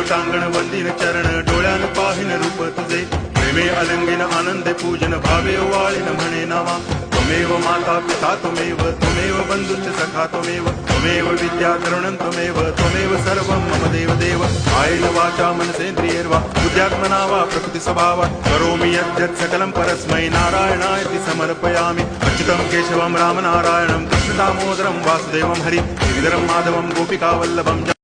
टांगण वंदिन चरण डोळ्यान पाहिन रूप तुझे प्रेमे अलंगिन आनंदे पूजन भावे वाळीन म्हणे नावा त्वमेव माता पिता त्वमेव बंधुश्च सखा त्वमेव विद्या तरुणं त्वमेव सर्वं मम देव देव कायेन वाचा मनसेन्द्रियैर्वा बुद्ध्यात्मना वा प्रकृति स्वभावात् करोमि यद्यत् सकलं परस्मै नारायणायति समर्पयामि अच्युतं केशवं रामनारायणं कृष्णदामोदरं वासुदेवं हरि गिरिधरं माधवं गोपिकावल्लभं